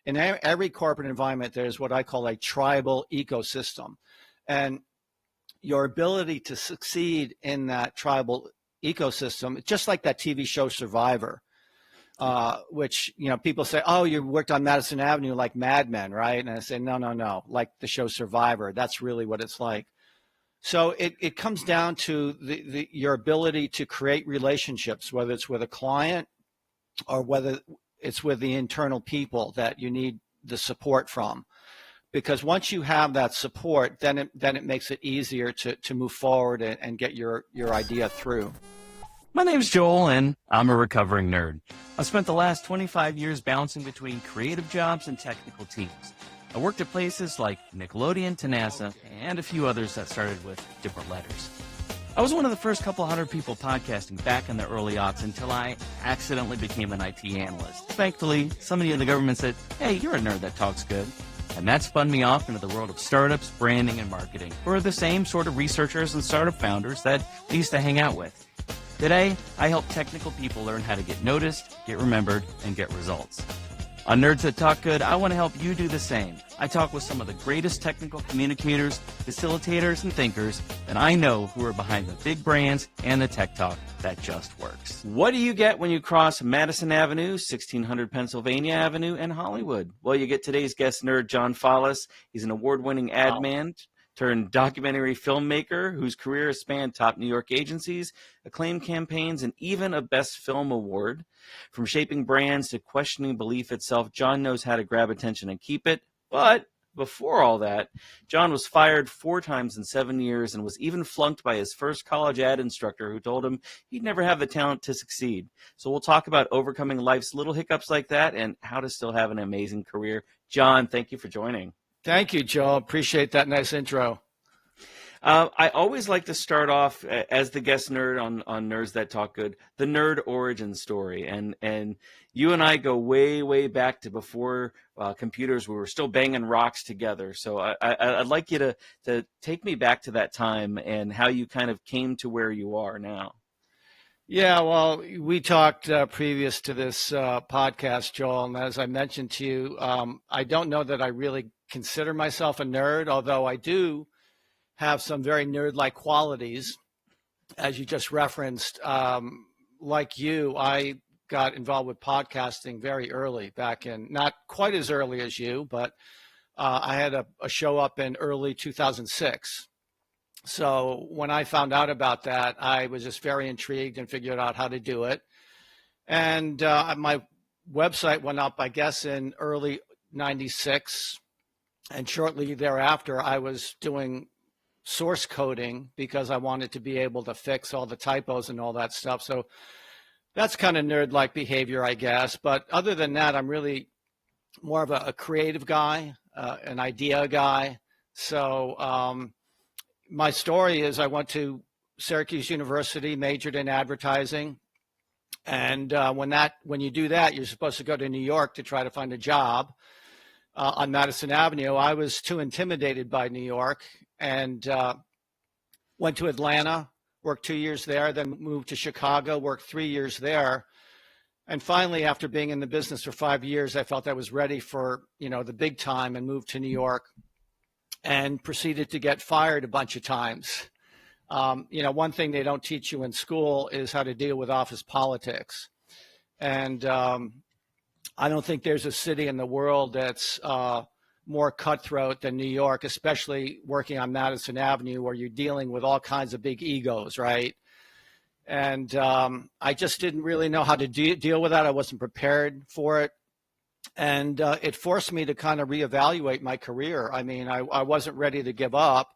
in every corporate environment, there's what I call a tribal ecosystem. And your ability to succeed in that tribal ecosystem, just like that TV show Survivor, which, people say, oh, you worked on Madison Avenue like Mad Men, right? And I say, no, like the show Survivor. That's really what it's like. So it comes down to your ability to create relationships, whether it's with a client or whether it's with the internal people that you need the support from. Because once you have that support, then it makes it easier to move forward and get your idea through. My name's Joel, and I'm a recovering nerd. I've spent the last 25 years bouncing between creative jobs and technical teams. I worked at places like Nickelodeon to NASA and a few others that started with different letters. I was one of the first couple hundred people podcasting back in the early aughts until I accidentally became an IT analyst. Thankfully, somebody in the government said, hey, you're a nerd that talks good. And that spun me off into the world of startups, branding, and marketing, who are the same sort of researchers and startup founders that I used to hang out with. Today, I help technical people learn how to get noticed, get remembered, and get results. On Nerds That Talk Good, I want to help you do the same. I talk with some of the greatest technical communicators, facilitators, and thinkers that I know who are behind the big brands and the tech talk that just works. What do you get when you cross Madison Avenue, 1600 Pennsylvania Avenue, and Hollywood? Well, you get today's guest nerd, John Follis. He's an award-winning ad man turned documentary filmmaker whose career has spanned top New York agencies, acclaimed campaigns, and even a Best Film Award. From shaping brands to questioning belief itself, John knows how to grab attention and keep it. But before all that, John was fired 4 times in 7 years and was even flunked by his first college ad instructor who told him he'd never have the talent to succeed. So we'll talk about overcoming life's little hiccups like that and how to still have an amazing career. John, thank you for joining. Thank you, Joe. Appreciate that nice intro. I always like to start off as the guest nerd on Nerds That Talk Good, the nerd origin story. And you and I go way, way back to before computers. We were still banging rocks together. So I'd like you to take me back to that time and how you kind of came to where you are now. Yeah, well, we talked previous to this podcast, Joel, and as I mentioned to you, I don't know that I really consider myself a nerd, although I do have some very nerd-like qualities, as you just referenced. Like you, I got involved with podcasting very early, back in, not quite as early as you, but I had a show up in early 2006. So when I found out about that, I was just very intrigued and figured out how to do it. And my website went up, I guess, in early 96. And shortly thereafter, I was doing source coding because I wanted to be able to fix all the typos and all that stuff. So that's kind of nerd-like behavior, I guess. But other than that, I'm really more of a creative guy, an idea guy. So my story is I went to Syracuse University, majored in advertising. And when you do that, you're supposed to go to New York to try to find a job. On Madison Avenue, I was too intimidated by New York and went to Atlanta, worked 2 years there, then moved to Chicago, worked 3 years there. And finally, after being in the business for 5 years, I felt I was ready for, the big time and moved to New York and proceeded to get fired a bunch of times. One thing they don't teach you in school is how to deal with office politics. And I don't think there's a city in the world that's more cutthroat than New York, especially working on Madison Avenue where you're dealing with all kinds of big egos, right? And I just didn't really know how to deal with that. I wasn't prepared for it. And it forced me to kind of reevaluate my career. I mean, I wasn't ready to give up,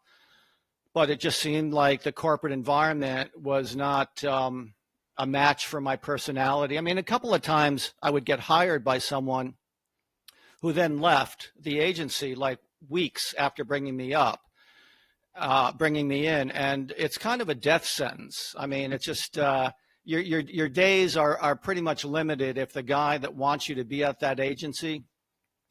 but it just seemed like the corporate environment was not a match for my personality. I mean, a couple of times I would get hired by someone who then left the agency like weeks after bringing me in. And it's kind of a death sentence. I mean, it's just your days are pretty much limited if the guy that wants you to be at that agency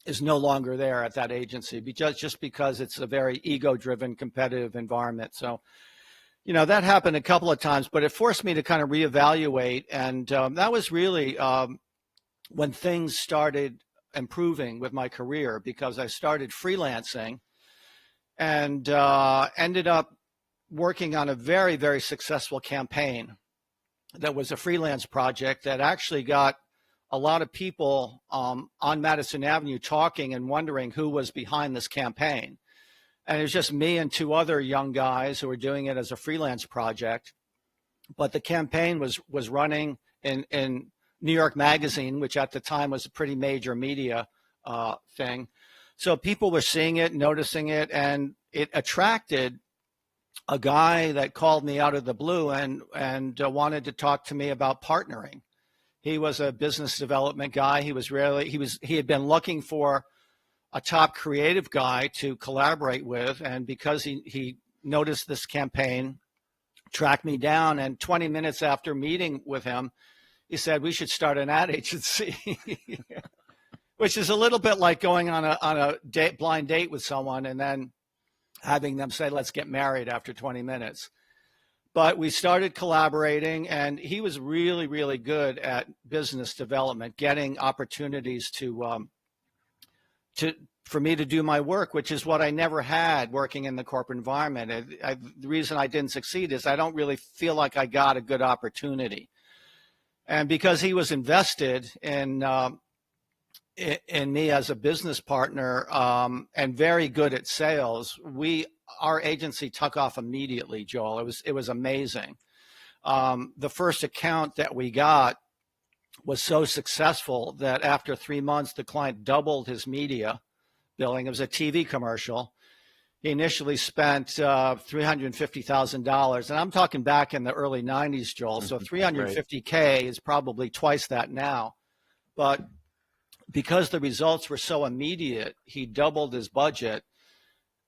is no longer there at that agency, just because it's a very ego-driven, competitive environment. So, that happened a couple of times, but it forced me to kind of reevaluate. And that was really when things started improving with my career because I started freelancing and ended up working on a very, very successful campaign that was a freelance project that actually got a lot of people on Madison Avenue talking and wondering who was behind this campaign. And it was just me and two other young guys who were doing it as a freelance project. But the campaign was running in New York Magazine, which at the time was a pretty major media thing. So people were seeing it, noticing it, and it attracted a guy that called me out of the blue and wanted to talk to me about partnering. He was a business development guy. He had been looking for a top creative guy to collaborate with, and because he noticed this campaign, tracked me down, and 20 minutes after meeting with him, he said we should start an ad agency, which is a little bit like going on a blind date with someone and then having them say, let's get married after 20 minutes. But we started collaborating, and he was really, really good at business development, getting opportunities for me to do my work, which is what I never had working in the corporate environment. The reason I didn't succeed is I don't really feel like I got a good opportunity. And because he was invested in me as a business partner and very good at sales, our agency took off immediately, Joel. It was amazing. The first account that we got was so successful that after 3 months, the client doubled his media billing. It was a TV commercial. He initially spent $350,000, and I'm talking back in the early 90s, Joel. So $350K is probably twice that now. But because the results were so immediate, he doubled his budget.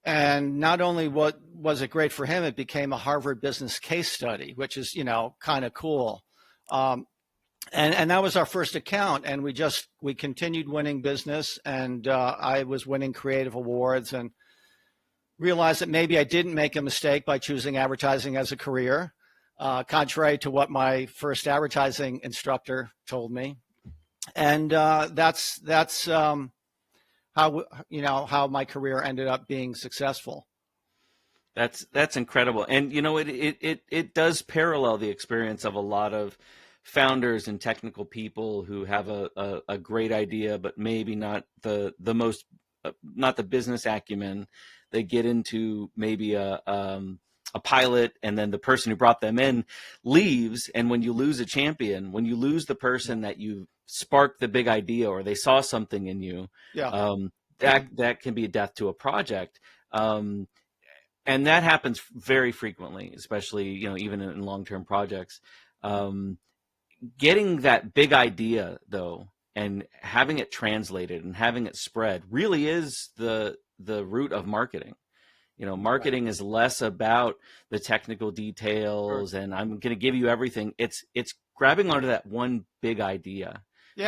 And not only was it great for him, it became a Harvard business case study, which is, kind of cool. And that was our first account. And we continued winning business. And I was winning creative awards and realized that maybe I didn't make a mistake by choosing advertising as a career, contrary to what my first advertising instructor told me. And that's how my career ended up being successful. That's incredible. And it does parallel the experience of a lot of founders and technical people who have a great idea, but maybe not the business acumen. They get into maybe a pilot, and then the person who brought them in leaves. And when you lose a champion, when you lose the person that you sparked the big idea, or they saw something in you, that can be a death to a project. And that happens very frequently, especially, even in long-term projects. Getting that big idea, though, and having it translated and having it spread really is the root of marketing. Marketing is less about the technical details and I'm going to give you everything. It's grabbing onto that one big idea, which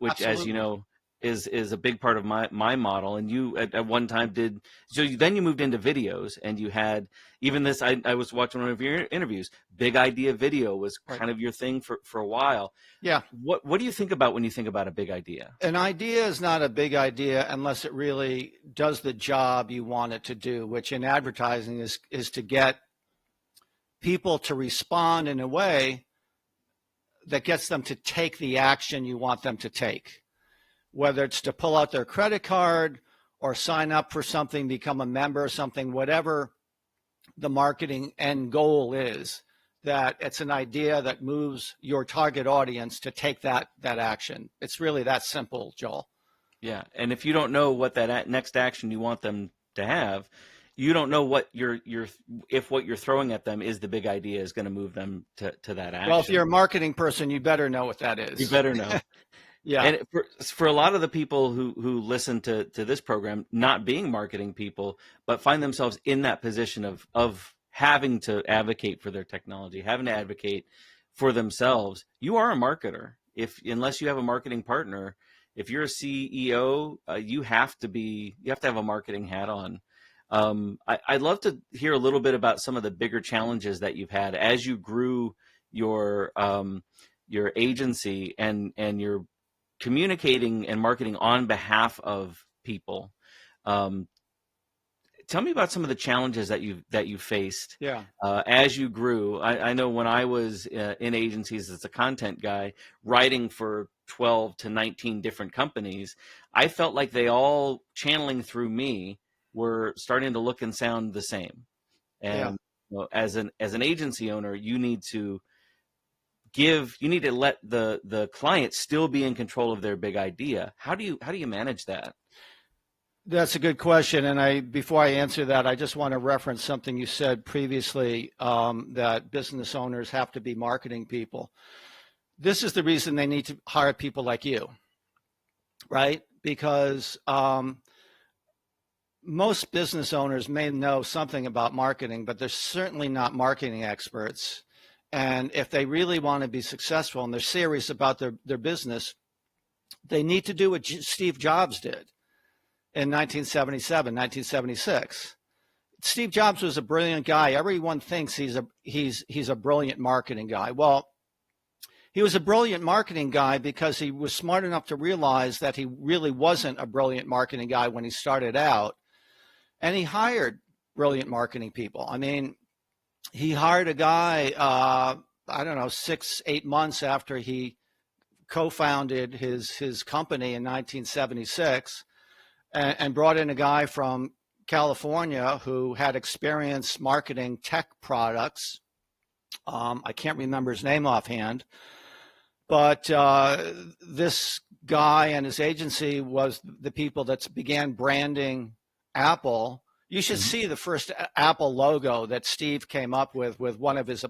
absolutely. As you know, is a big part of my model. And you at one time then you moved into videos, and you had even this, I was watching one of your interviews, big idea video was kind of your thing for a while. Yeah. What do you think about when you think about a big idea? An idea is not a big idea unless it really does the job you want it to do, which in advertising is to get people to respond in a way that gets them to take the action you want them to take. Whether it's to pull out their credit card or sign up for something, become a member or something, whatever the marketing end goal is, that it's an idea that moves your target audience to take that action. It's really that simple, Joel. Yeah, and if you don't know what that next action you want them to have, you don't know what if what you're throwing at them is the big idea is going to move them to that action. Well, if you're a marketing person, you better know what that is. You better know. Yeah. And for a lot of the people who listen to this program, not being marketing people, but find themselves in that position of having to advocate for their technology, having to advocate for themselves, you are a marketer. Unless you have a marketing partner, if you're a CEO, you have to have a marketing hat on. I'd love to hear a little bit about some of the bigger challenges that you've had as you grew your agency and your communicating and marketing on behalf of people. Tell me about some of the challenges that you faced Yeah. as you grew. I know when I was in agencies as a content guy, writing for 12 to 19 different companies, I felt like they all channeling through me were starting to look and sound the same. Yeah. And as an agency owner, you need to let the client still be in control of their big idea. How do you manage that? That's a good question. And before I answer that, I just want to reference something you said previously, that business owners have to be marketing people. This is the reason they need to hire people like you, right? Because most business owners may know something about marketing, but they're certainly not marketing experts. And if they really want to be successful and they're serious about their business, they need to do what Steve Jobs did in 1977, 1976. Steve Jobs was a brilliant guy. Everyone thinks he's a brilliant marketing guy. Well, he was a brilliant marketing guy because he was smart enough to realize that he really wasn't a brilliant marketing guy when he started out. And he hired brilliant marketing people. I mean, he hired a guy, I don't know, 6-8 months after he co-founded his company in 1976, and brought in a guy from California who had experience marketing tech products. I can't remember his name offhand, but this guy and his agency was the people that began branding Apple. You should see the first Apple logo that Steve came up with one of his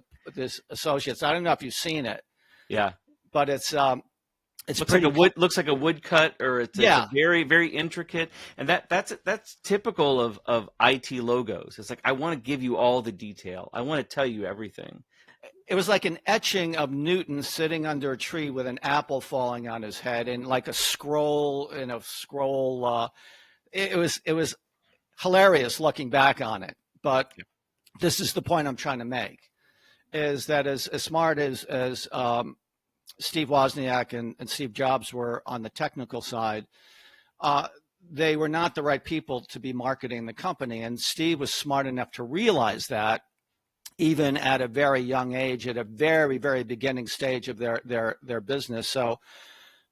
associates. I don't know if you've seen it. Yeah. But it's looks like a woodcut, or it's a very, very intricate, and that's typical of IT logos. It's like, I want to give you all the detail. I want to tell you everything. It was like an etching of Newton sitting under a tree with an apple falling on his head, and like a scroll it was hilarious looking back on it. But this is the point I'm trying to make, is that as smart as Steve Wozniak and Steve Jobs were on the technical side, they were not the right people to be marketing the company. And Steve was smart enough to realize that, even at a very young age, at a very, very beginning stage of their business. So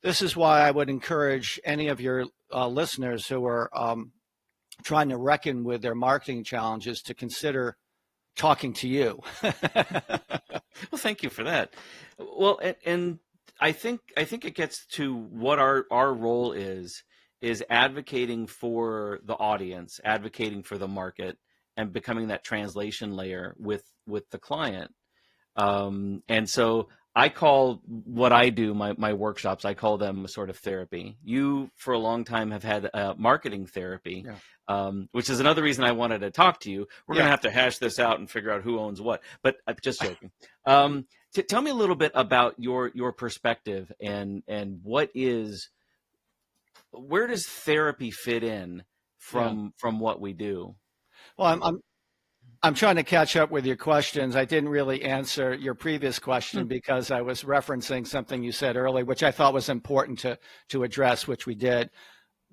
this is why I would encourage any of your listeners who are trying to reckon with their marketing challenges to consider talking to you. Well, thank you for that. Well, and I think it gets to what our role is advocating for the audience, advocating for the market, and becoming that translation layer with the client. And so I call what I do, my workshops, I call them a sort of therapy. You, for a long time, have had marketing therapy, which is another reason I wanted to talk to you. We're going to have to hash this out and figure out who owns what. But I'm just joking. Tell me a little bit about your perspective and where does therapy fit in from what we do? Well, I'm trying to catch up with your questions. I didn't really answer your previous question because I was referencing something you said earlier, which I thought was important to address, which we did.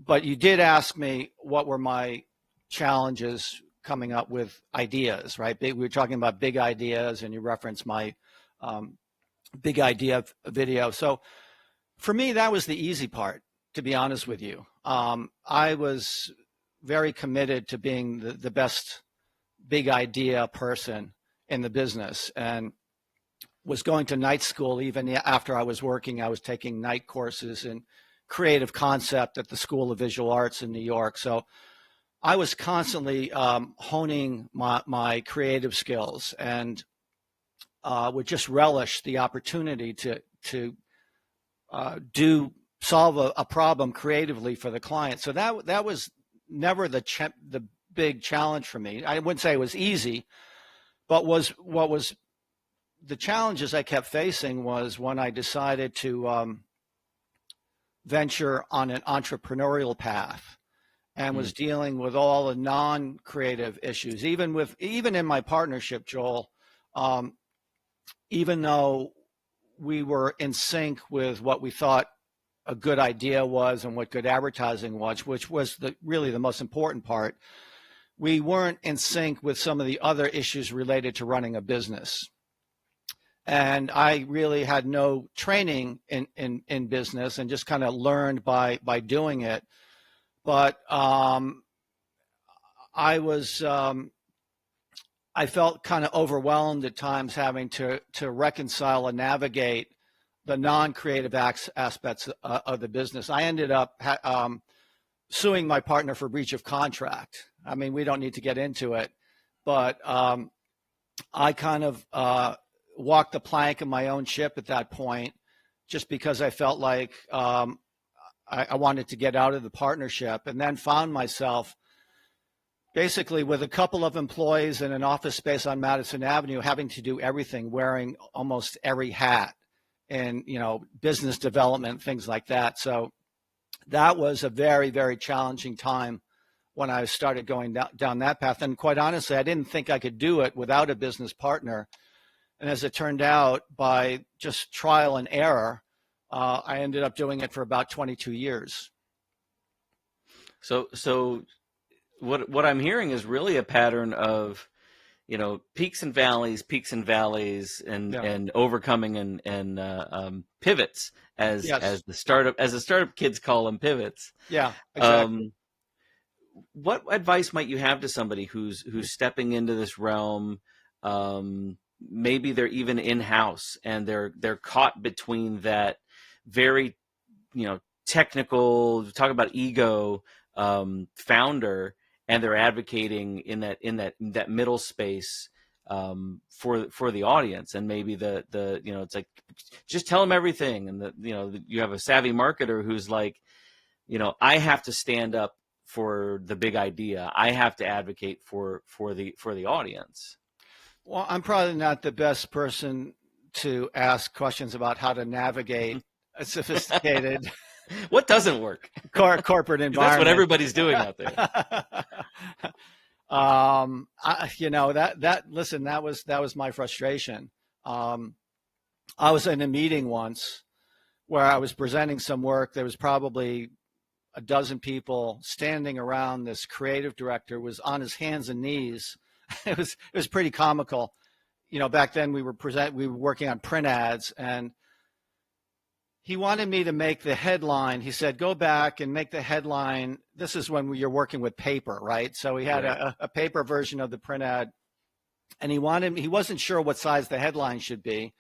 But you did ask me what were my challenges coming up with ideas, right? We were talking about big ideas, and you referenced my big idea video. So for me, that was the easy part, to be honest with you. I was very committed to being the best big idea person in the business, and was going to night school. Even after I was working, I was taking night courses in creative concept at the School of Visual Arts in New York. So I was constantly honing my creative skills, and would just relish the opportunity to solve a problem creatively for the client. So that was never the big challenge for me. I wouldn't say it was easy, but what was the challenges I kept facing was when I decided to venture on an entrepreneurial path, and was dealing with all the non-creative issues. Even in my partnership, Joel, even though we were in sync with what we thought a good idea was and what good advertising was, which was really the most important part. We weren't in sync with some of the other issues related to running a business. And I really had no training in business and just kind of learned by doing it. But I felt kind of overwhelmed at times having to reconcile and navigate the non-creative aspects of the business. I ended up suing my partner for breach of contract. I mean, we don't need to get into it, but I kind of walked the plank of my own ship at that point, just because I felt like I wanted to get out of the partnership, and then found myself basically with a couple of employees in an office space on Madison Avenue, having to do everything, wearing almost every hat, and business development, things like that. So that was a very, very challenging time when I started going down that path. And quite honestly, I didn't think I could do it without a business partner. And as it turned out, by just trial and error, I ended up doing it for about 22 years. So what I'm hearing is really a pattern of, peaks and valleys, and overcoming and pivots, as the startup kids call them, pivots. Yeah, exactly. What advice might you have to somebody who's stepping into this realm? Maybe they're even in-house and they're caught between that very, technical, talk about ego, founder, and they're advocating in that middle space for the audience. And maybe it's like, just tell them everything. And you have a savvy marketer who's like, I have to stand up for the big idea. I have to advocate for the audience. Well, I'm probably not the best person to ask questions about how to navigate a sophisticated what doesn't work corporate environment. That's what everybody's doing out there. Listen, that was my frustration. I was in a meeting once where I was presenting some work. There was probably a dozen people standing around. This creative director was on his hands and knees. It was pretty comical. Back then we were working on print ads, and he wanted me to make the headline. He said, go back and make the headline. This is when you're working with paper, right? So he had a paper version of the print ad, and he wasn't sure what size the headline should be.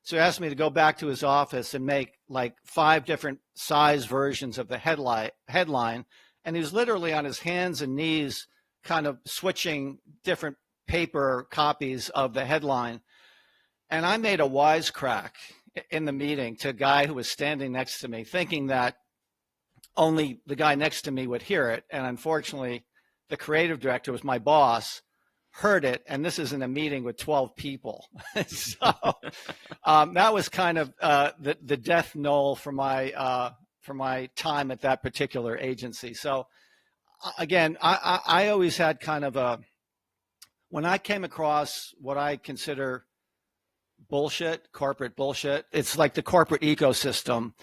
So he asked me to go back to his office and make like 5 different size versions of the headline. And he was literally on his hands and knees kind of switching different paper copies of the headline. And I made a wisecrack in the meeting to a guy who was standing next to me, thinking that only the guy next to me would hear it. And unfortunately, the creative director, was my boss, heard it. And this is in a meeting with 12 people. So that was kind of the death knell for my time at that particular agency. So again, I always had kind of when I came across what I consider corporate bullshit, it's like the corporate ecosystem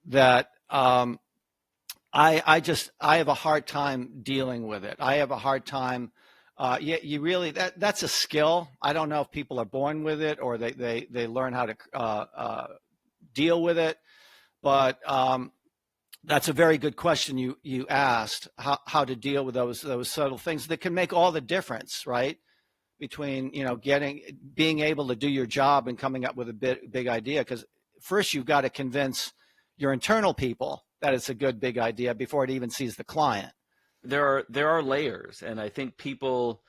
that I have a hard time dealing with it. I have a hard time. You really, that's a skill. I don't know if people are born with it or they learn how to deal with it, but that's a very good question you asked, how to deal with those subtle things that can make all the difference, right? Between, being able to do your job and coming up with a big idea. Because first you've got to convince your internal people that it's a good big idea before it even sees the client. There are layers, and I think people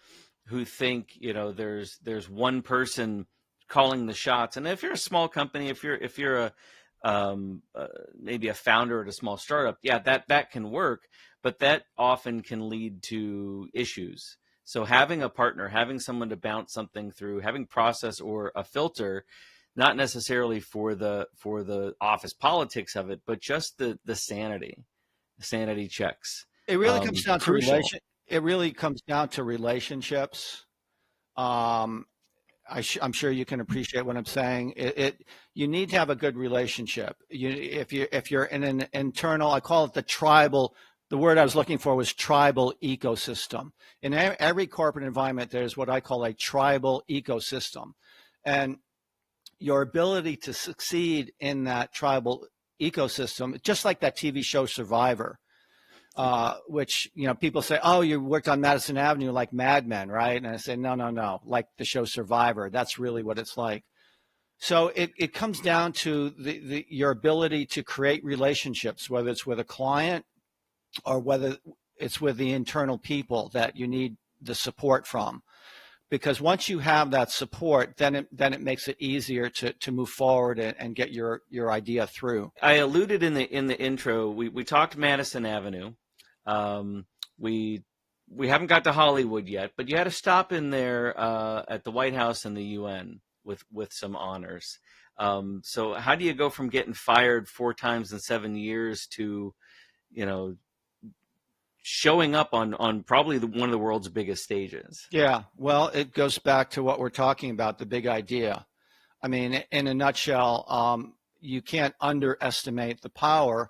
who think there's one person calling the shots, and if you're a small company, if you're maybe a founder at a small startup, that can work, but that often can lead to issues. So having a partner, having someone to bounce something through, having process or a filter, not necessarily for the office politics of it, but just the sanity checks. It really comes down to It really comes down to relationships. I'm sure you can appreciate what I'm saying. You need to have a good relationship. If you're in an internal, I call it the tribal. The word I was looking for was tribal ecosystem. In every corporate environment, there's what I call a tribal ecosystem, and your ability to succeed in that tribal ecosystem, just like that TV show Survivor. Which, people say, oh, you worked on Madison Avenue like Mad Men, right? And I say, no, like the show Survivor. That's really what it's like. So it comes down to your ability to create relationships, whether it's with a client or whether it's with the internal people that you need the support from. Because once you have that support, then it makes it easier to move forward and get your idea through. I alluded in the intro, we talked Madison Avenue. We haven't got to Hollywood yet, but you had a stop in there at the White House and the UN with some honors. So how do you go from getting fired 4 times in 7 years to, showing up on probably one of the world's biggest stages? Yeah, well, it goes back to what we're talking about, the big idea. I mean, in a nutshell, you can't underestimate the power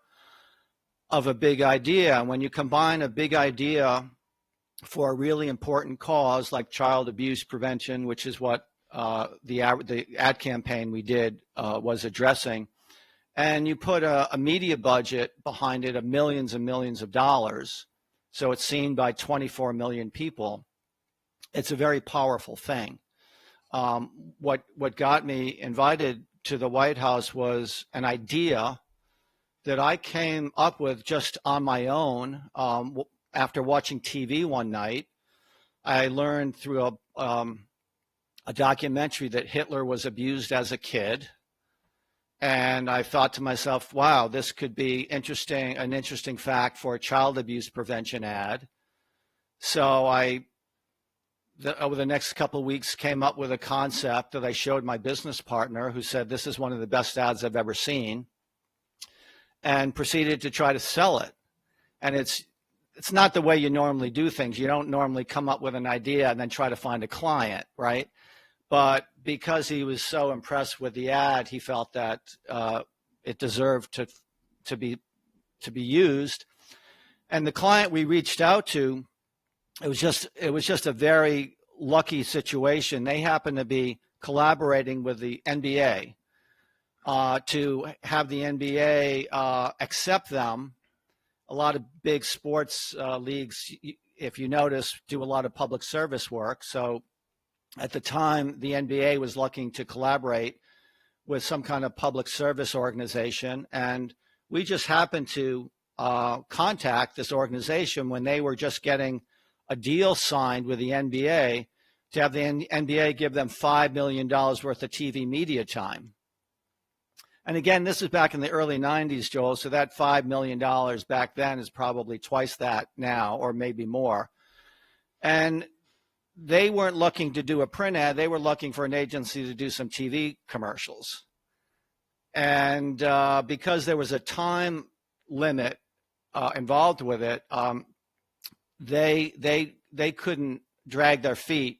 of a big idea. And when you combine a big idea for a really important cause like child abuse prevention, which is what the ad campaign we did was addressing, and you put a media budget behind it of millions and millions of dollars, so it's seen by 24 million people, it's a very powerful thing. What got me invited to the White House was an idea that I came up with just on my own after watching TV one night. I learned through a documentary that Hitler was abused as a kid. And I thought to myself, wow, this could be an interesting fact for a child abuse prevention ad. So over the next couple of weeks, came up with a concept that I showed my business partner, who said, this is one of the best ads I've ever seen, and proceeded to try to sell it. And it's not the way you normally do things. You don't normally come up with an idea and then try to find a client, right? But because he was so impressed with the ad, he felt that it deserved to be used. And the client we reached out to, it was just a very lucky situation. They happened to be collaborating with the NBA to have the NBA accept them. A lot of big sports leagues, if you notice, do a lot of public service work. So at the time, the NBA was looking to collaborate with some kind of public service organization. And we just happened to contact this organization when they were just getting a deal signed with the NBA to have the NBA give them $5 million worth of TV media time. And again, this is back in the early 90s, Joel, so that $5 million back then is probably twice that now, or maybe more. And they weren't looking to do a print ad. They were looking for an agency to do some TV commercials. And because there was a time limit involved with it, they couldn't drag their feet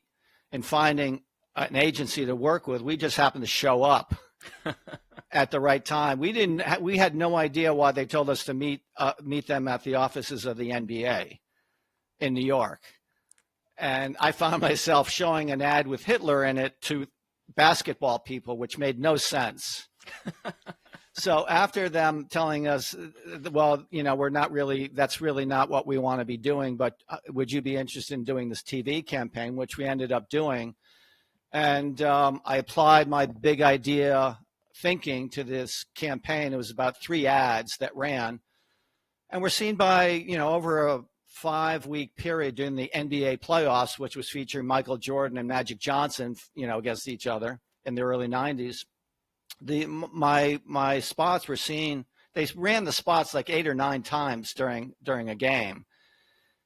in finding an agency to work with. We just happened to show up at the right time. We had no idea why they told us to meet them at the offices of the NBA in New York. And I found myself showing an ad with Hitler in it to basketball people, which made no sense. So after them telling us, well, that's really not what we want to be doing, but would you be interested in doing this TV campaign, which we ended up doing. And I applied my big idea thinking to this campaign. It was about 3 ads that ran, and were seen by, over a 5-week period during the NBA playoffs, which was featuring Michael Jordan and Magic Johnson, against each other in the early 90s. My spots were seen. They ran the spots like 8 or 9 times during a game.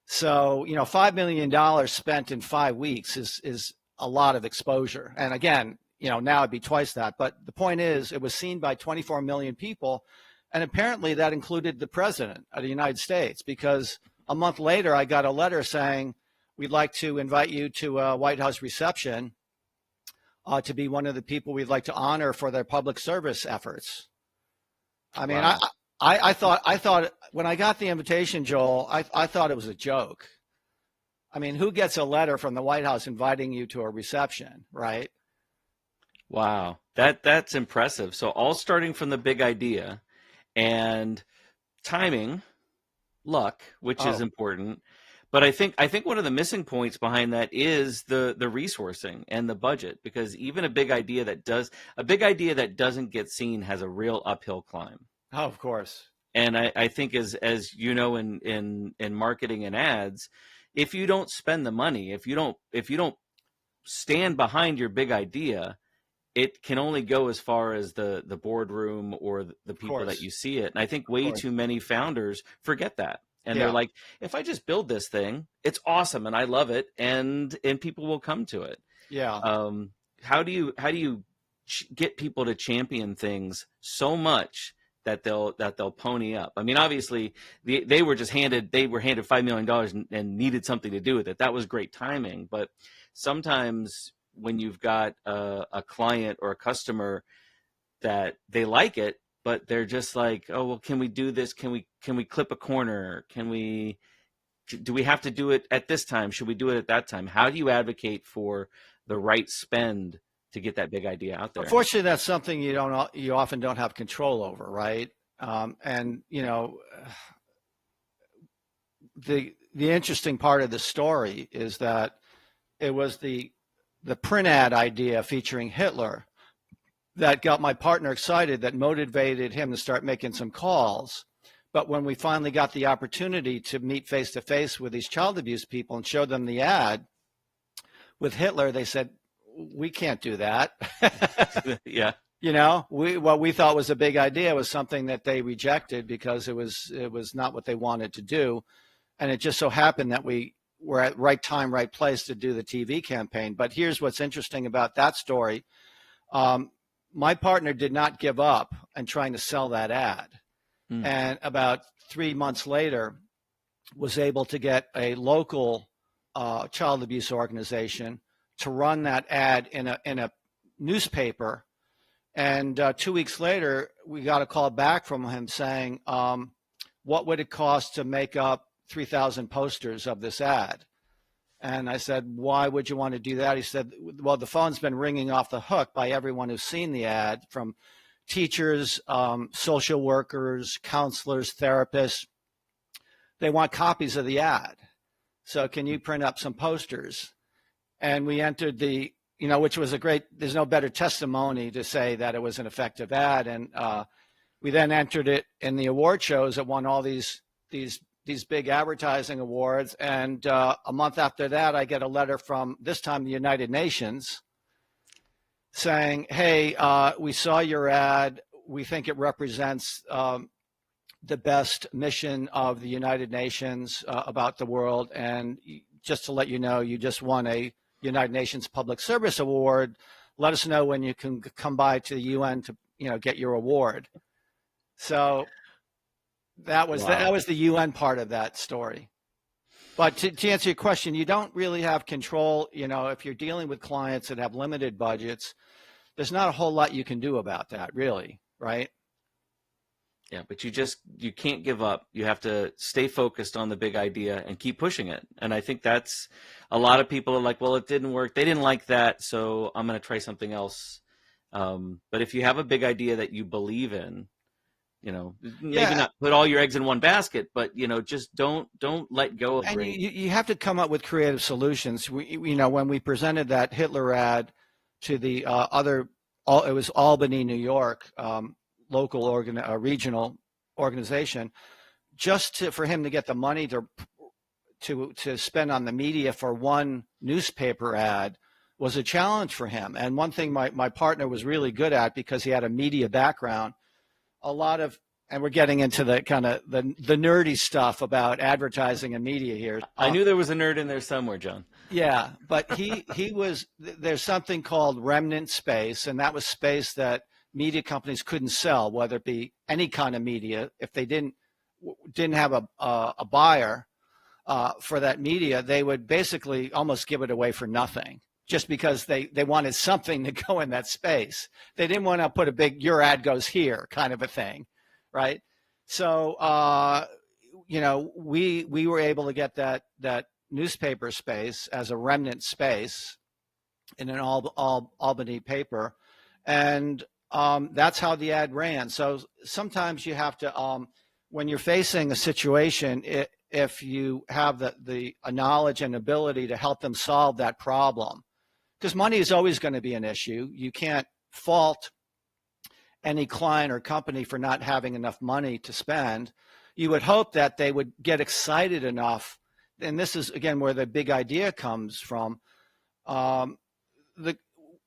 So, $5 million spent in 5 weeks is a lot of exposure. And again, now it'd be twice that. But the point is, it was seen by 24 million people. And apparently that included the president of the United States, because a month later, I got a letter saying, we'd like to invite you to a White House reception to be one of the people we'd like to honor for their public service efforts. I mean, Wow. I thought when I got the invitation, Joel, I thought it was a joke. I mean, who gets a letter from the White House inviting you to a reception, right? Wow. That's impressive. So all starting from the big idea and timing, luck, which is Oh, important. But I think one of the missing points behind that is the resourcing and the budget, because even a big idea that doesn't get seen has a real uphill climb. oh, of course. And I think as you know, in marketing and ads, if you don't spend the money, if you don't stand behind your big idea, it can only go as far as the boardroom or the Of people that course. you see it. And I think Of way course. too many founders forget that. And they're Yeah. like, if I just build this thing, it's awesome and I love it, and people will come to it. Yeah. Um, how do you get people to champion things so much that they'll pony up? I mean, obviously they were handed $5 million and needed something to do with it. That was great timing, but sometimes when you've got a client or a customer that they like it, but they're just like, oh well, can we do this? Can we clip a corner? Do we have to do it at this time? Should we do it at that time? How do you advocate for the right spend to get that big idea out there? Unfortunately, that's something you often don't have control over, right? And the interesting part of the story is that it was the print ad idea featuring Hitler that got my partner excited, that motivated him to start making some calls. But when we finally got the opportunity to meet face to face with these child abuse people and show them the ad with Hitler, they said, we can't do that. Yeah. What we thought was a big idea was something that they rejected because it was not what they wanted to do. And it just so happened that we were at right time, right place to do the TV campaign. But here's what's interesting about that story. My partner did not give up on trying to sell that ad. Mm. And about 3 months later, was able to get a local child abuse organization to run that ad in a newspaper. And 2 weeks later, we got a call back from him saying, what would it cost to make up 3,000 posters of this ad? And I said, why would you want to do that? He said, well, the phone's been ringing off the hook by everyone who's seen the ad, from teachers, social workers, counselors, therapists. They want copies of the ad. So can you print up some posters? And we entered which was there's no better testimony to say that it was an effective ad. And we then entered it in the award shows that won all these big advertising awards. And a month after that, I get a letter from, this time, the United Nations saying, hey, we saw your ad. We think it represents the best mission of the United Nations about the world. And just to let you know, you just won a United Nations Public Service Award. Let us know when you can come by to the UN to get your award. So that was the UN part of that story. But to answer your question, you don't really have control. If you're dealing with clients that have limited budgets, there's not a whole lot you can do about that, really, right? Yeah, but you can't give up. You have to stay focused on the big idea and keep pushing it. And I think that's, a lot of people are like, well, it didn't work. They didn't like that, so I'm going to try something else. But if you have a big idea that you believe in, maybe not put all your eggs in one basket, but just don't let go of. And you have to come up with creative solutions. When we presented that Hitler ad to the it was Albany, New York, local regional organization, just for him to get the money to spend on the media for one newspaper ad was a challenge for him. And one thing my partner was really good at, because he had a media background, and we're getting into the kind of the nerdy stuff about advertising and media here. I knew there was a nerd in there somewhere, John. Yeah, but there's something called remnant space, and that was space that media companies couldn't sell, whether it be any kind of media. If they didn't have a buyer for that media, they would basically almost give it away for nothing, just because they wanted something to go in that space. They didn't want to put a big, your ad goes here kind of a thing, right? So, we were able to get that newspaper space as a remnant space in an Albany paper. And that's how the ad ran. So sometimes you have to, when you're facing a situation, if you have the knowledge and ability to help them solve that problem, because money is always going to be an issue. You can't fault any client or company for not having enough money to spend. You would hope that they would get excited enough, and this is again where the big idea comes from.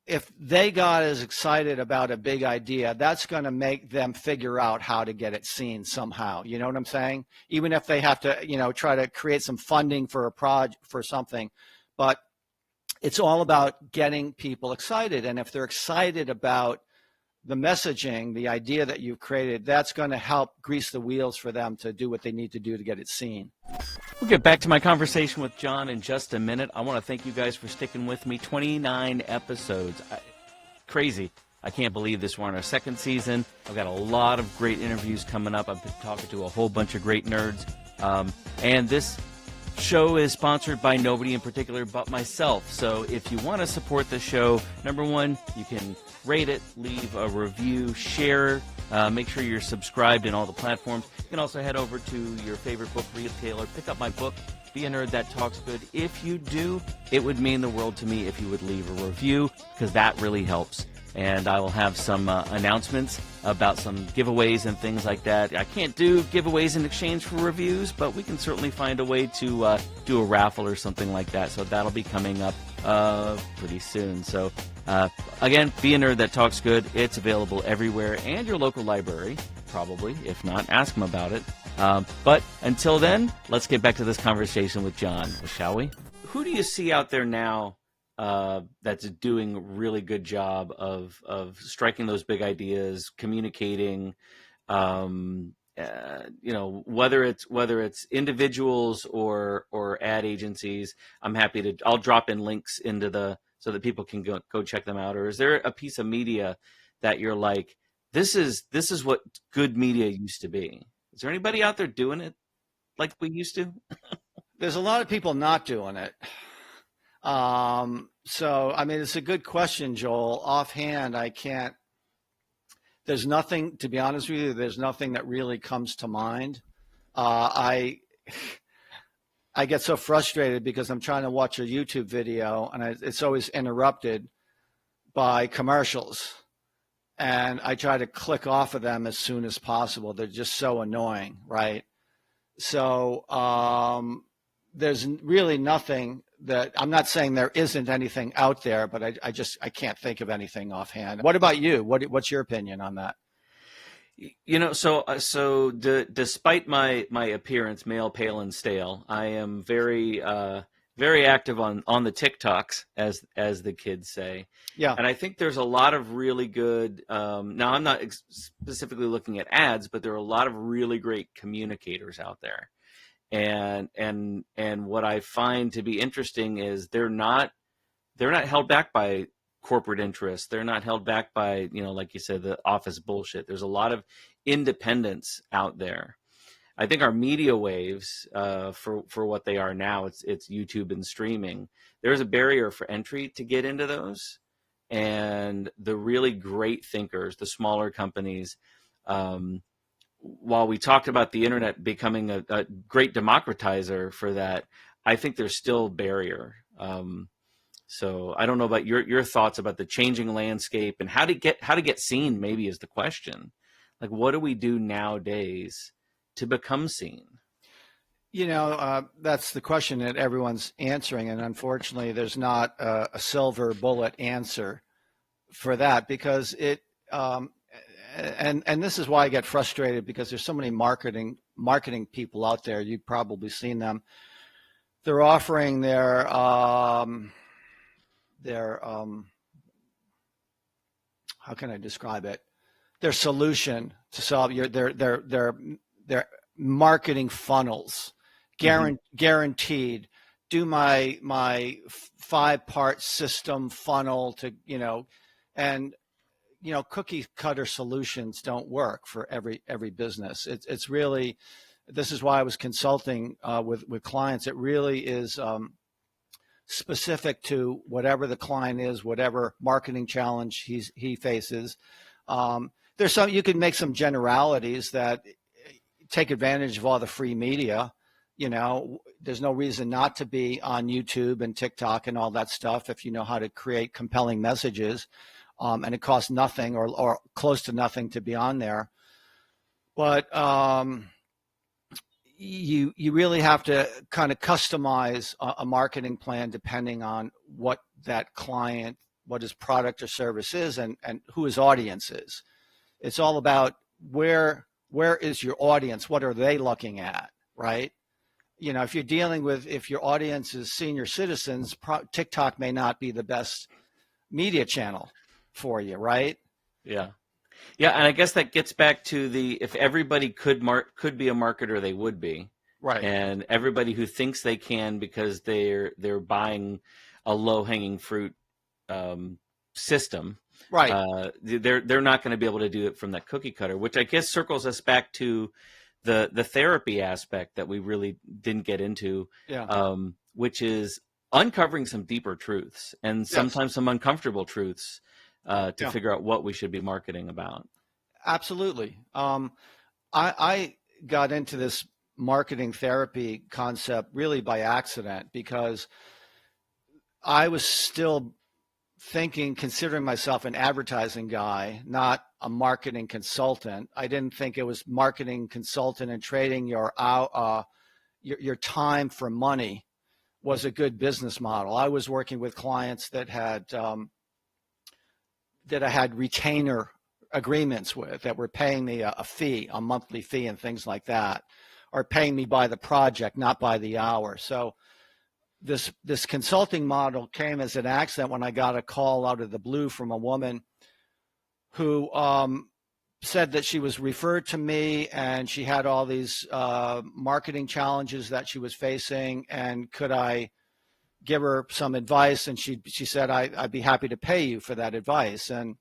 If they got as excited about a big idea, that's going to make them figure out how to get it seen somehow. You know what I'm saying? Even if they have to, try to create some funding for a project for something, but it's all about getting people excited. And if they're excited about the messaging, the idea that you've created, that's going to help grease the wheels for them to do what they need to do to get it seen. We'll get back to my conversation with John in just a minute. I want to thank you guys for sticking with me. 29 episodes. Crazy. I can't believe this. We're on our second season. I've got a lot of great interviews coming up. I've been talking to a whole bunch of great nerds. And this show is sponsored by nobody in particular but myself. So if you want to support the show, number one, you can rate it, leave a review, share, make sure you're subscribed in all the platforms. You can also head over to your favorite book retailer, pick up my book, Be a Nerd That Talks Good. If you do, it would mean the world to me if you would leave a review, because that really helps. And I will have some announcements about some giveaways and things like that. I can't do giveaways in exchange for reviews, but we can certainly find a way to do a raffle or something like that. So that'll be coming up pretty soon. So again, Be a Nerd That Talks Good. It's available everywhere and your local library, probably. If not, ask them about it. But until then, let's get back to this conversation with John, shall we? Who do you see out there now that's doing a really good job of striking those big ideas, communicating, whether it's individuals or ad agencies? I'm happy I'll drop in links into so that people can go check them out. Or is there a piece of media that you're like, this is what good media used to be? Is there anybody out there doing it like we used to? There's a lot of people not doing it. So, I mean, it's a good question, Joel. Offhand, there's nothing, to be honest with you, there's nothing that really comes to mind. I get so frustrated because I'm trying to watch a YouTube video and it's always interrupted by commercials. And I try to click off of them as soon as possible. They're just so annoying, right? So, there's really nothing that, I'm not saying there isn't anything out there, but I can't think of anything offhand. What about you? What's your opinion on that? So despite my appearance, male, pale, and stale, I am very active on the TikToks, as the kids say. Yeah. And I think there's a lot of really good. Now I'm not specifically looking at ads, but there are a lot of really great communicators out there. And what I find to be interesting is they're not held back by corporate interests. They're not held back by, like you said, the office bullshit. There's a lot of independence out there. I think our media waves, for what they are now, it's YouTube and streaming. There's a barrier for entry to get into those, and the really great thinkers, the smaller companies. While we talked about the internet becoming a great democratizer for that, I think there's still a barrier. So I don't know about your thoughts about the changing landscape and how to get seen, maybe, is the question. Like, what do we do nowadays to become seen? That's the question that everyone's answering. And unfortunately, there's not a silver bullet answer for that, because and this is why I get frustrated, because there's so many marketing people out there. You've probably seen them. They're offering their how can I describe it? Their solution to solve their marketing funnels, guaranteed. do my 5-part system funnel to, and cookie cutter solutions don't work for every business. It's really, this is why I was consulting with clients. It really is specific to whatever the client is, whatever marketing challenge he faces. There's some, you can make some generalities that take advantage of all the free media. There's no reason not to be on YouTube and TikTok and all that stuff if you know how to create compelling messages, and it costs nothing or close to nothing to be on there. But you really have to kind of customize a marketing plan depending on what that client, what his product or service is, and who his audience is. It's all about where is your audience? What are they looking at, right? If you're dealing with, if your audience is senior citizens, TikTok may not be the best media channel for you, right? Yeah. Yeah, and I guess that gets back to if everybody could be a marketer, they would be. Right. And everybody who thinks they can because they're buying a low-hanging fruit system, right? They're not going to be able to do it from that cookie cutter, which I guess circles us back to the therapy aspect that we really didn't get into, which is uncovering some deeper truths and sometimes some uncomfortable truths to figure out what we should be marketing about. Absolutely. I got into this marketing therapy concept really by accident because I was still considering myself an advertising guy, not a marketing consultant. I didn't think it was marketing consultant and trading your time for money was a good business model. I was working with clients that I had retainer agreements with, that were paying me a fee, a monthly fee and things like that, or paying me by the project, not by the hour. So this consulting model came as an accident when I got a call out of the blue from a woman who said that she was referred to me and she had all these marketing challenges that she was facing, and could I give her some advice? And she said, I'd be happy to pay you for that advice. And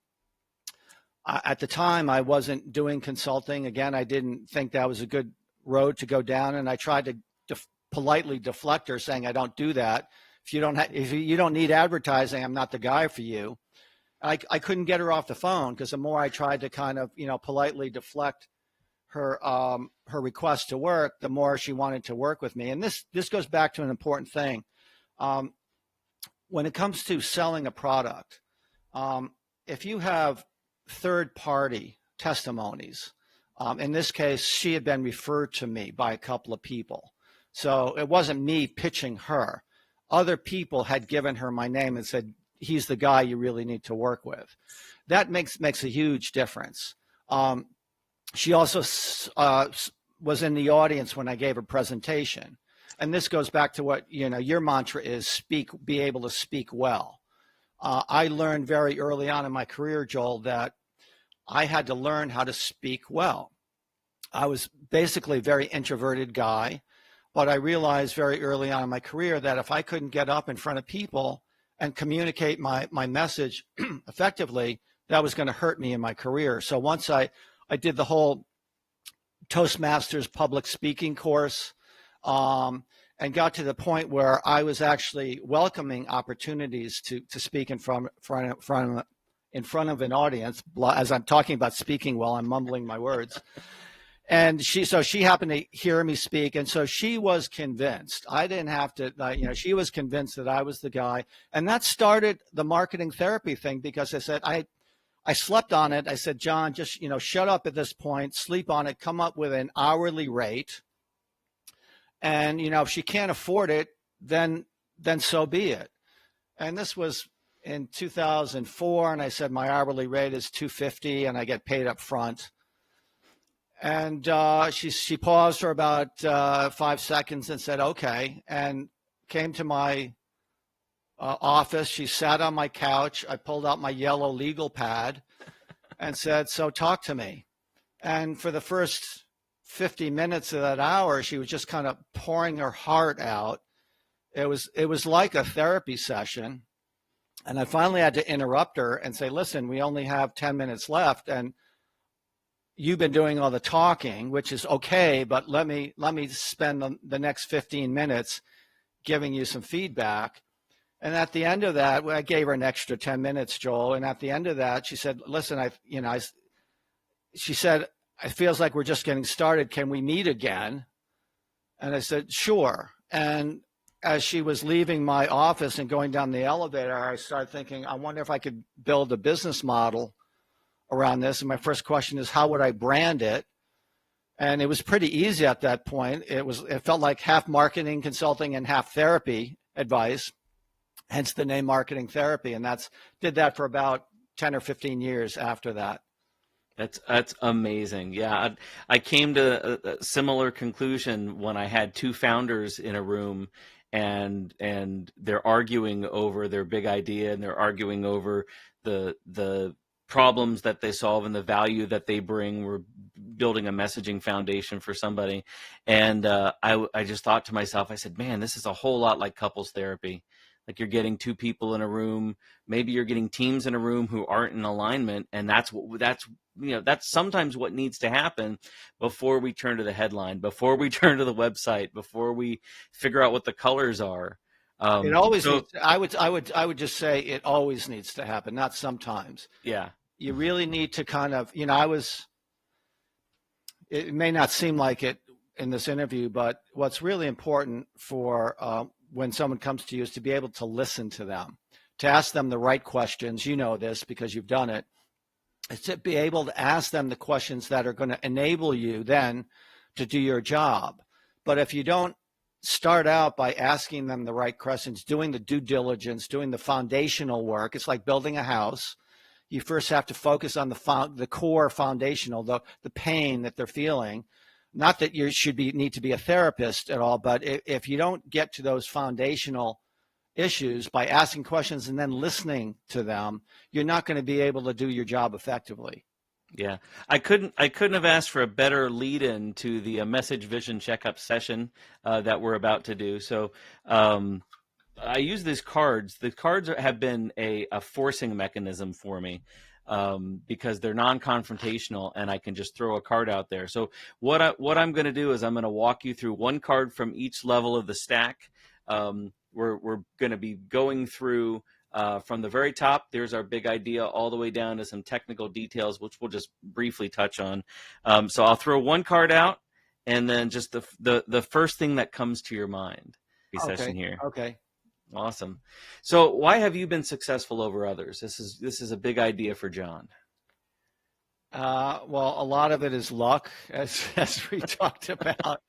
at the time, I wasn't doing consulting. Again, I didn't think that was a good road to go down, and I tried to politely deflect her, saying, I don't do that. If you don't need advertising, I'm not the guy for you. I couldn't get her off the phone, because the more I tried to kind of politely deflect her request to work, the more she wanted to work with me. And this goes back to an important thing. When it comes to selling a product, if you have third-party testimonies, in this case, she had been referred to me by a couple of people. So it wasn't me pitching her. Other people had given her my name and said, he's the guy you really need to work with. That makes a huge difference. She also was in the audience when I gave a presentation. And this goes back to what, your mantra is, be able to speak well. I learned very early on in my career, Joel, that I had to learn how to speak well. I was basically a very introverted guy, but I realized very early on in my career that if I couldn't get up in front of people and communicate my message effectively, that was going to hurt me in my career. So once I did the whole Toastmasters public speaking course, and got to the point where I was actually welcoming opportunities to speak in front of an audience. As I'm talking about speaking well, I'm mumbling my words. And she happened to hear me speak, and so she was convinced. I didn't have to, she was convinced that I was the guy. And that started the marketing therapy thing, because I said, I slept on it. I said, John, just, shut up at this point, sleep on it, come up with an hourly rate. And, if she can't afford it, then so be it. And this was in 2004. And I said, my hourly rate is $250 and I get paid up front. And she paused for about 5 seconds and said, okay, and came to my office. She sat on my couch. I pulled out my yellow legal pad and said, so talk to me. And for the first 50 minutes of that hour, she was just kind of pouring her heart out. it was like a therapy session. And I finally had to interrupt her and say, listen, we only have 10 minutes left, and you've been doing all the talking, which is okay, but let me spend the next 15 minutes giving you some feedback. And at the end of that, I gave her an extra 10 minutes, Joel. And at the end of that, she said, listen, she said, it feels like we're just getting started. Can we meet again? And I said, sure. And as she was leaving my office and going down the elevator, I started thinking, I wonder if I could build a business model around this. And my first question is, how would I brand it? And it was pretty easy at that point. It felt like half marketing consulting and half therapy advice, hence the name Marketing Therapy. And did that for about 10 or 15 years after that. That's amazing. Yeah, I came to a similar conclusion when I had two founders in a room, and they're arguing over their big idea, and they're arguing over the problems that they solve and the value that they bring. We're building a messaging foundation for somebody, and I just thought to myself, I said, man, this is a whole lot like couples therapy. Like, you're getting two people in a room, maybe you're getting teams in a room who aren't in alignment, and that's sometimes what needs to happen before we turn to the headline, before we turn to the website, before we figure out what the colors are. It always needs, I would just say it always needs to happen, not sometimes. Yeah. You really need to kind of, it may not seem like it in this interview, but what's really important for when someone comes to you is to be able to listen to them, to ask them the right questions. You know this because you've done it. It's to be able to ask them the questions that are going to enable you then to do your job. But if you don't start out by asking them the right questions, doing the due diligence, doing the foundational work, it's like building a house. You first have to focus on the core foundational, the pain that they're feeling. Not that you need to be a therapist at all, but if you don't get to those foundational issues by asking questions and then listening to them, you're not going to be able to do your job effectively. Yeah, I couldn't have asked for a better lead-in to the message vision checkup session that we're about to do. So I use these cards. The cards have been a forcing mechanism for me. Because they're non-confrontational, and I can just throw a card out there. So what I'm going to do is I'm going to walk you through one card from each level of the stack. We're going to be going through from the very top. There's our big idea, all the way down to some technical details, which we'll just briefly touch on. So I'll throw one card out, and then just the first thing that comes to your mind. Session here. Okay. Awesome. So why have you been successful over others? This is a big idea for John. Well, a lot of it is luck, as we talked about,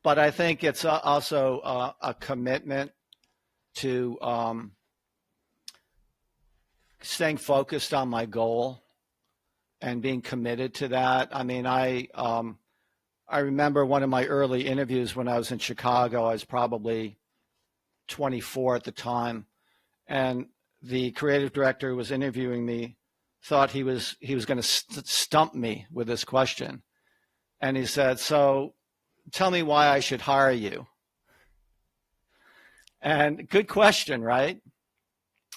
but I think it's also a commitment to staying focused on my goal and being committed to that. I mean, I remember one of my early interviews when I was in Chicago. I was probably 24 at the time, and the creative director who was interviewing me thought he was going to stump me with this question, and he said, "So, tell me why I should hire you." And good question, right?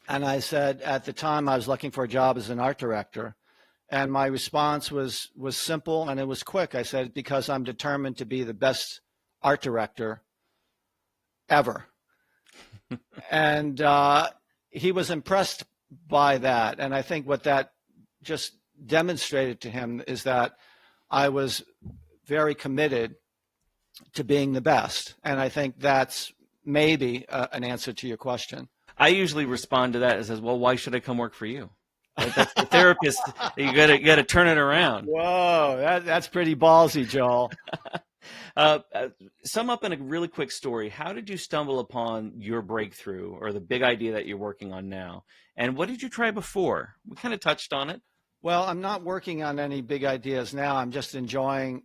And I said, at the time I was looking for a job as an art director, and my response was simple and it was quick. I said, because I'm determined to be the best art director ever. And he was impressed by that. And I think what that just demonstrated to him is that I was very committed to being the best. And I think that's maybe an answer to your question. I usually respond to that and says, well, why should I come work for you? Like, that's the therapist. You gotta turn it around. Whoa, that's pretty ballsy, Joel. Sum up in a really quick story. How did you stumble upon your breakthrough or the big idea that you're working on now? And what did you try before? We kind of touched on it. Well, I'm not working on any big ideas now. I'm just enjoying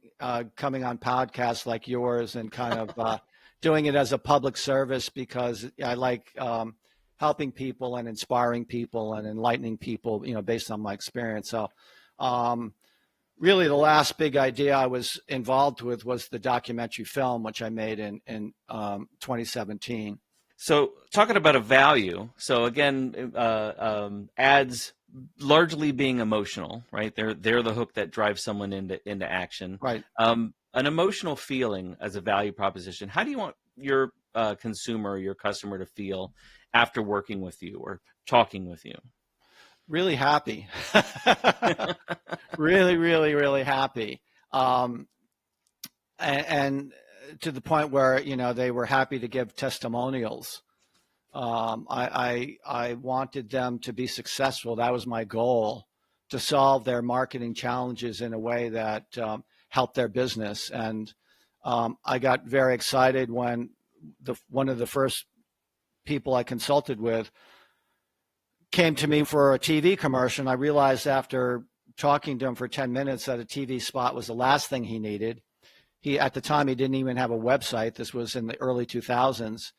coming on podcasts like yours and kind of doing it as a public service because I like helping people and inspiring people and enlightening people, based on my experience. So really the last big idea I was involved with was the documentary film, which I made in 2017. So talking about a value, so again, ads largely being emotional, right? They're the hook that drives someone into action. Right. An emotional feeling as a value proposition. How do you want your consumer, your customer to feel after working with you or talking with you? Really happy. Really, really, really happy. And to the point where, they were happy to give testimonials. I wanted them to be successful. That was my goal, to solve their marketing challenges in a way that helped their business. And I got very excited when one of the first people I consulted with came to me for a TV commercial. And I realized after talking to him for 10 minutes that a TV spot was the last thing he needed. At the time, he didn't even have a website. This was in the early 2000s.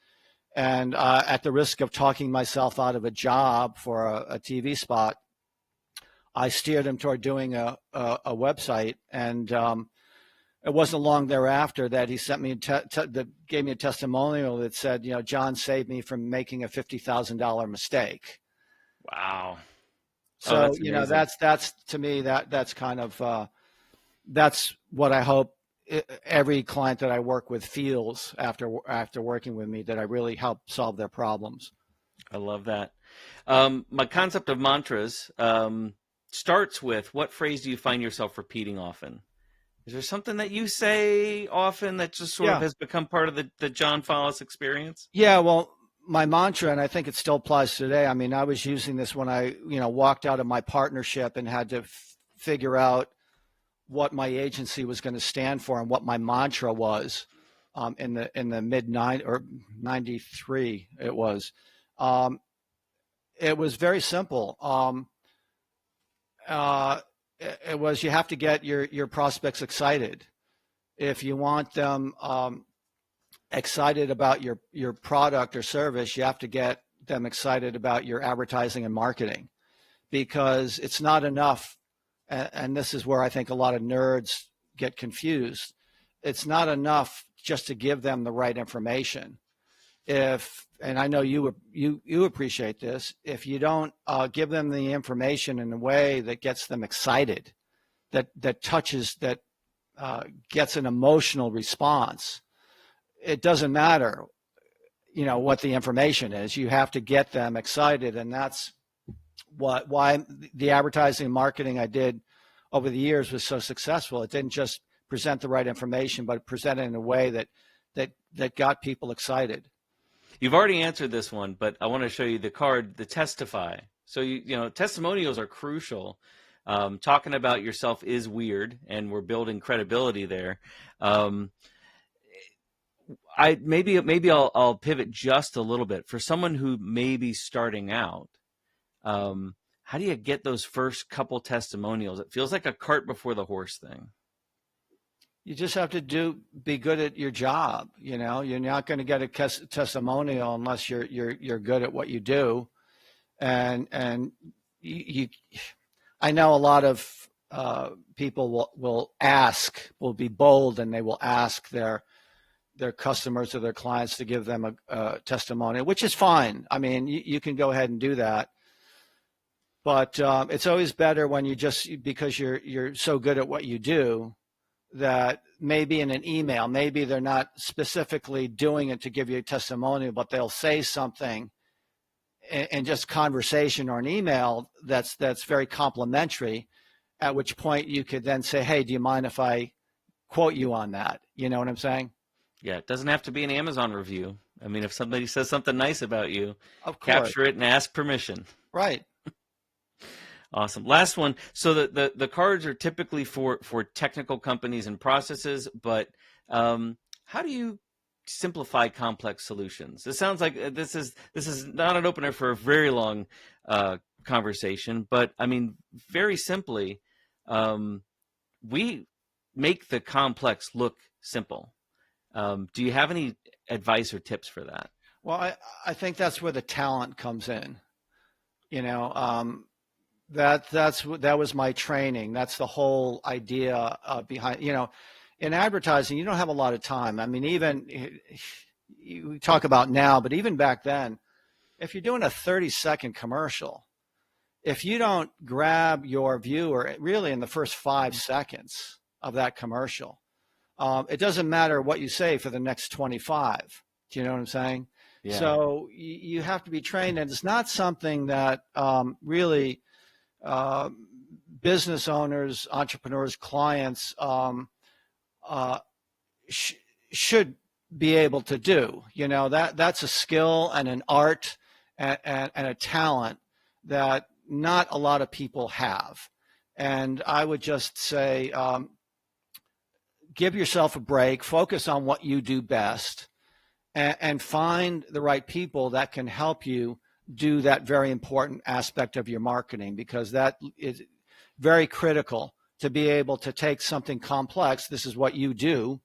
And at the risk of talking myself out of a job for a TV spot, I steered him toward doing a website. And it wasn't long thereafter that he sent me gave me a testimonial that said, John saved me from making a $50,000 mistake. Wow. So, that's to me, that's kind of, that's what I hope every client that I work with feels after working with me, that I really help solve their problems. I love that. My concept of mantras starts with, what phrase do you find yourself repeating often? Is there something that you say often that just sort of has become part of the John Follis experience? Yeah, well, my mantra, and I think it still applies today. I mean, I was using this when I, walked out of my partnership and had to figure out what my agency was going to stand for and what my mantra was in the mid-93 it was. It was very simple. It was, you have to get your prospects excited. If you want them excited about your product or service, you have to get them excited about your advertising and marketing, because it's not enough. And this is where I think a lot of nerds get confused. It's not enough just to give them the right information. And I know you appreciate this, if you don't give them the information in a way that gets them excited, that touches, that gets an emotional response, it doesn't matter, what the information is. You have to get them excited, and that's why the advertising and marketing I did over the years was so successful. It didn't just present the right information, but it presented in a way that got people excited. You've already answered this one, but I want to show you the card, the testify. So testimonials are crucial. Talking about yourself is weird, and we're building credibility there. Maybe I'll pivot just a little bit for someone who may be starting out. How do you get those first couple testimonials? It feels like a cart before the horse thing. You just have to be good at your job. You're not going to get a testimonial unless you're good at what you do. And I know a lot of people will be bold, and they will ask their customers or their clients to give them a testimonial, which is fine. I mean, you can go ahead and do that. But it's always better when because you're so good at what you do, that maybe in an email, maybe they're not specifically doing it to give you a testimonial, but they'll say something in just conversation or an email that's very complimentary, at which point you could then say, hey, do you mind if I quote you on that? You know what I'm saying? Yeah, it doesn't have to be an Amazon review. I mean, if somebody says something nice about you, of course, capture it and ask permission. Right. Awesome. Last one. So the cards are typically for technical companies and processes, but how do you simplify complex solutions? It sounds like this is not an opener for a very long conversation, but I mean, very simply, we make the complex look simple. Do you have any advice or tips for that? Well, I think that's where the talent comes in. That was my training. That's the whole idea behind, in advertising, you don't have a lot of time. I mean, even we talk about now, but even back then, if you're doing a 30-second commercial, if you don't grab your viewer really in the first 5 seconds of that commercial, it doesn't matter what you say for the next 25. Do you know what I'm saying? Yeah. So you have to be trained, and it's not something that really business owners, entrepreneurs, clients should be able to do. That's a skill and an art and a talent that not a lot of people have. And I would just say, give yourself a break, focus on what you do best, and find the right people that can help you do that very important aspect of your marketing, because that is very critical to be able to take something complex. This is what you do,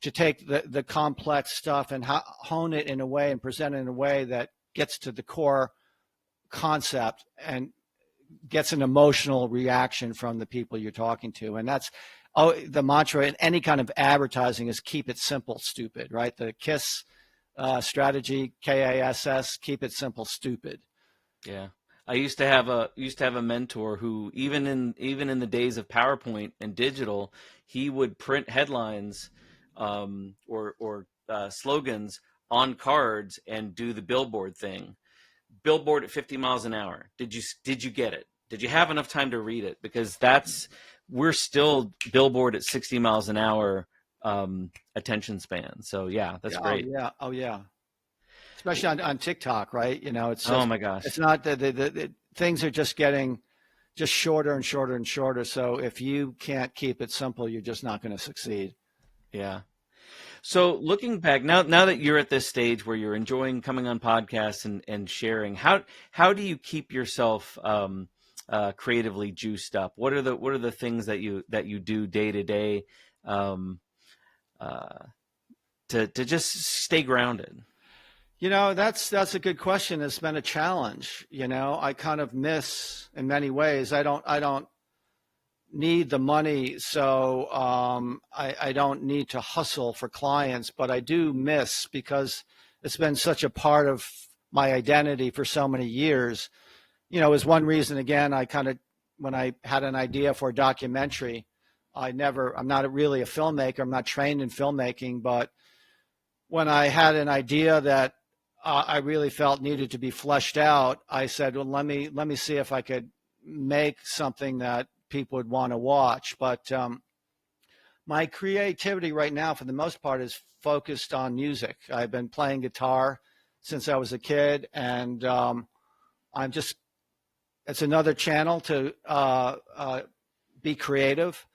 to take the complex stuff and hone it in a way and present it in a way that gets to the core concept and gets an emotional reaction from the people you're talking to. And that's the mantra in any kind of advertising is keep it simple, stupid, right? The KISS strategy, KASS, keep it simple, stupid. Yeah. I used to have a mentor who even in the days of PowerPoint and digital, he would print headlines or slogans on cards and do the billboard thing. Billboard at 50 miles an hour. Did you get it? Did you have enough time to read it? Because we're still billboard at 60 miles an hour attention span. So yeah, that's great. Oh yeah. Especially on TikTok, right? It's just, oh my gosh. It's not the things are just getting just shorter and shorter and shorter. So if you can't keep it simple, you're just not going to succeed. Yeah. So looking back now that you're at this stage where you're enjoying coming on podcasts and sharing, how do you keep yourself creatively juiced up? What are the things that you do day to day to just stay grounded? That's a good question. It's been a challenge. I kind of miss in many ways. I don't need the money, so I don't need to hustle for clients, but I do miss, because it's been such a part of my identity for so many years. Is one reason, again, when I had an idea for a documentary, I'm not really a filmmaker. I'm not trained in filmmaking, but when I had an idea that I really felt needed to be fleshed out, I said, well, let me see if I could make something that people would want to watch. But my creativity right now, for the most part, is focused on music. I've been playing guitar since I was a kid, and it's another channel to be creative.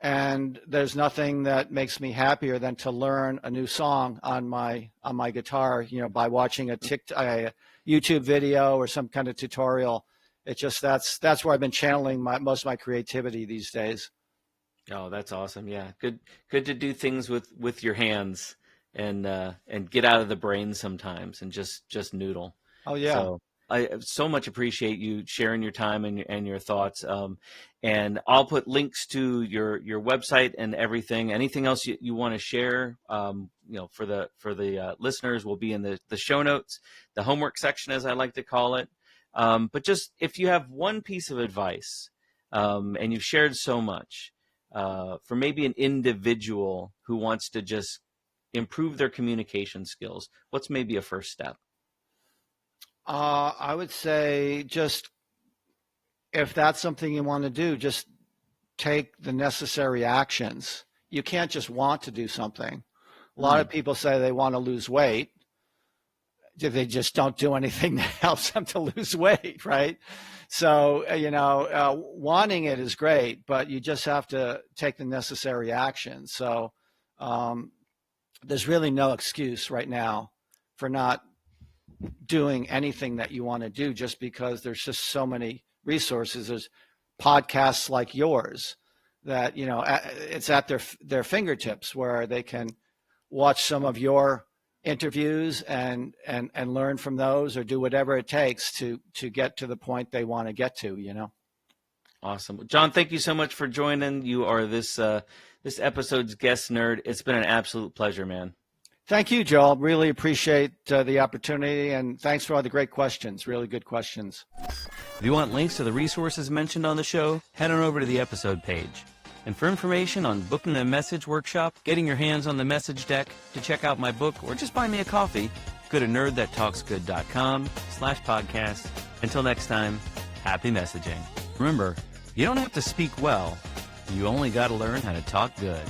And there's nothing that makes me happier than to learn a new song on my guitar, by watching a YouTube video or some kind of tutorial. It's just that's where I've been channeling most of my creativity these days. Oh, that's awesome. Yeah. Good to do things with your hands and get out of the brain sometimes and just noodle. Oh yeah. So I so much appreciate you sharing your time and your thoughts. And I'll put links to your website and everything. Anything else you want to share, for the listeners, will be in the show notes, the homework section, as I like to call it. But just if you have one piece of advice, and you've shared so much, for maybe an individual who wants to just improve their communication skills, what's maybe a first step? I would say, just if that's something you want to do, just take the necessary actions. You can't just want to do something. A lot of people say they want to lose weight. They just don't do anything that helps them to lose weight, right? So, wanting it is great, but you just have to take the necessary action. So there's really no excuse right now for not doing anything that you want to do, just because there's just so many resources. There's podcasts like yours that, it's at their fingertips, where they can watch some of your interviews and learn from those, or do whatever it takes to get to the point they want to get to. Awesome. John, thank you so much for joining. You are this episode's guest nerd. It's been an absolute pleasure, man. Thank you, Joel. Really appreciate the opportunity, and thanks for all the great questions. Really good questions. If you want links to the resources mentioned on the show, head on over to the episode page. And for information on booking a message workshop, getting your hands on the message deck, to check out my book, or just buy me a coffee, go to nerdthattalksgood.com/podcast. Until next time, happy messaging. Remember, you don't have to speak well. You only got to learn how to talk good.